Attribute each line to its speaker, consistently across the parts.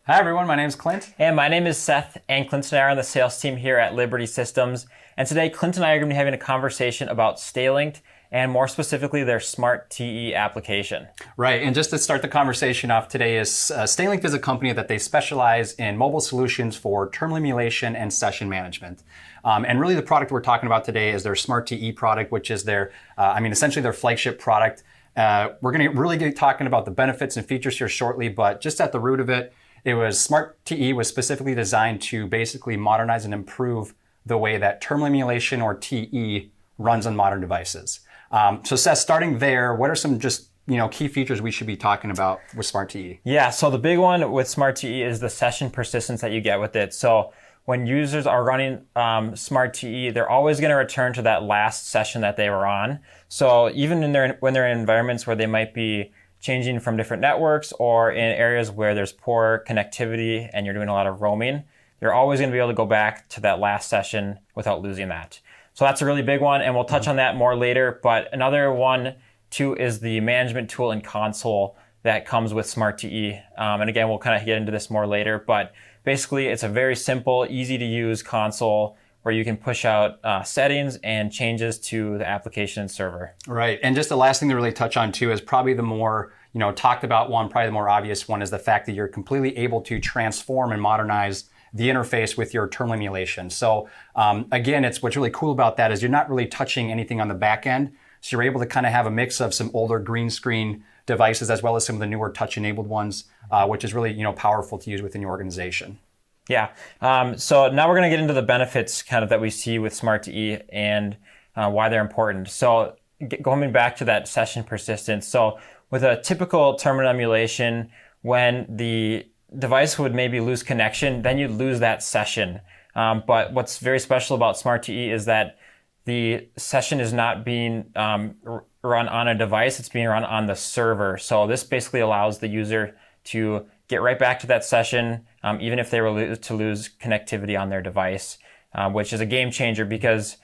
Speaker 1: Hi everyone, my name is Clint.
Speaker 2: And my name is Seth, and Clint and I are on the sales team here at Liberty Systems. And today, Clint and I are going to be having a conversation about StayLinked, and more specifically, their SmartTE application.
Speaker 1: Right, and just to start the conversation off today is StayLinked's is a company that they specialize in mobile solutions for terminal emulation and session management. And really the product we're talking about today is their SmartTE product, which is their, essentially their flagship product. We're going to really get talking about the benefits and features here shortly, but just at the root of it, SmartTE was specifically designed to basically modernize and improve the way that terminal emulation or TE runs on modern devices. So Seth, starting there, what are some just key features we should be talking about with SmartTE?
Speaker 2: Yeah, so the big one with SmartTE is the session persistence that you get with it. So when users are running SmartTE, they're always going to return to that last session that they were on. So even when they're in environments where they might be changing from different networks or in areas where there's poor connectivity and you're doing a lot of roaming, you're always going to be able to go back to that last session without losing that. So that's a really big one, and we'll touch on that more later. But another one, too, is the management tool and console that comes with SmartTE. And again, we'll kind of get into this more later. But basically, it's a very simple, easy-to-use console where you can push out settings and changes to the application and server.
Speaker 1: Right, and just the last thing to really touch on too is probably the more, talked about one, probably the more obvious one is the fact that you're completely able to transform and modernize the interface with your terminal emulation. So again, what's really cool about that is you're not really touching anything on the back end. So you're able to kind of have a mix of some older green screen devices as well as some of the newer touch-enabled ones, which is really, powerful to use within your organization.
Speaker 2: Yeah. So now we're going to get into the benefits kind of that we see with SmartTE and why they're important. So going back to that session persistence. So with a typical terminal emulation, when the device would maybe lose connection, then you'd lose that session. But what's very special about SmartTE is that the session is not being run on a device, it's being run on the server. So this basically allows the user to get right back to that session, even if they were to lose connectivity on their device, which is a game changer because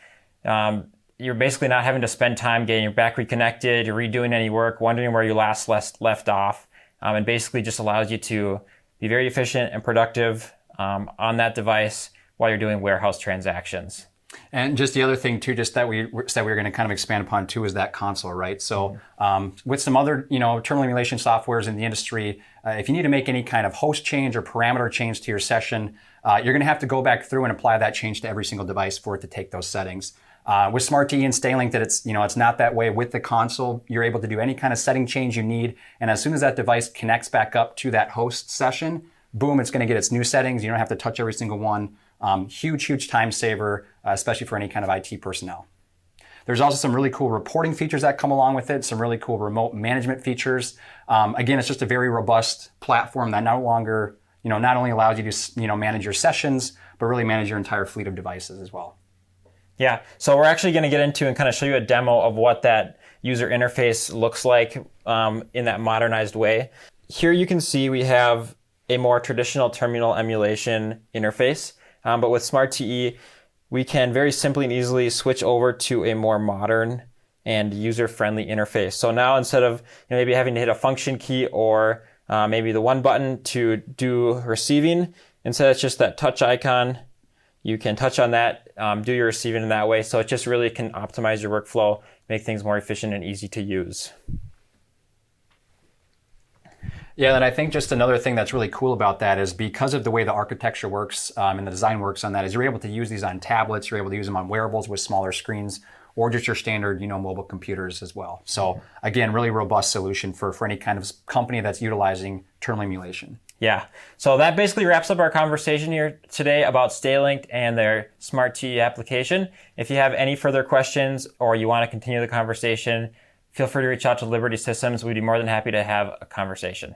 Speaker 2: you're basically not having to spend time getting your back reconnected, you're redoing any work, wondering where you last left off, and basically just allows you to be very efficient and productive on that device while you're doing warehouse transactions.
Speaker 1: And just the other thing too, just that we were going to kind of expand upon too, is that console, right? So with some other, terminal emulation softwares in the industry, if you need to make any kind of host change or parameter change to your session, you're going to have to go back through and apply that change to every single device for it to take those settings. With SmartTE and StayLinked, it's not that way. With the console, you're able to do any kind of setting change you need, and as soon as that device connects back up to that host session, boom, it's going to get its new settings. You don't have to touch every single one. Huge time saver, especially for any kind of IT personnel. There's also some really cool reporting features that come along with it, some really cool remote management features. Again, it's just a very robust platform that not only allows you to manage your sessions, but really manage your entire fleet of devices as well.
Speaker 2: Yeah, so we're actually going to get into and kind of show you a demo of what that user interface looks like in that modernized way. Here you can see we have a more traditional terminal emulation interface. But with SmartTE, we can very simply and easily switch over to a more modern and user-friendly interface. So now instead of maybe having to hit a function key or maybe the one button to do receiving, instead it's just that touch icon. You can touch on that, do your receiving in that way. So it just really can optimize your workflow, make things more efficient and easy to use.
Speaker 1: Yeah, and I think just another thing that's really cool about that is because of the way the architecture works and the design works on that is you're able to use these on tablets, you're able to use them on wearables with smaller screens, or just your standard, mobile computers as well. So again, really robust solution for any kind of company that's utilizing terminal emulation.
Speaker 2: Yeah, so that basically wraps up our conversation here today about StayLinked and their SmartTE application. If you have any further questions or you want to continue the conversation, feel free to reach out to Liberty Systems. We'd be more than happy to have a conversation.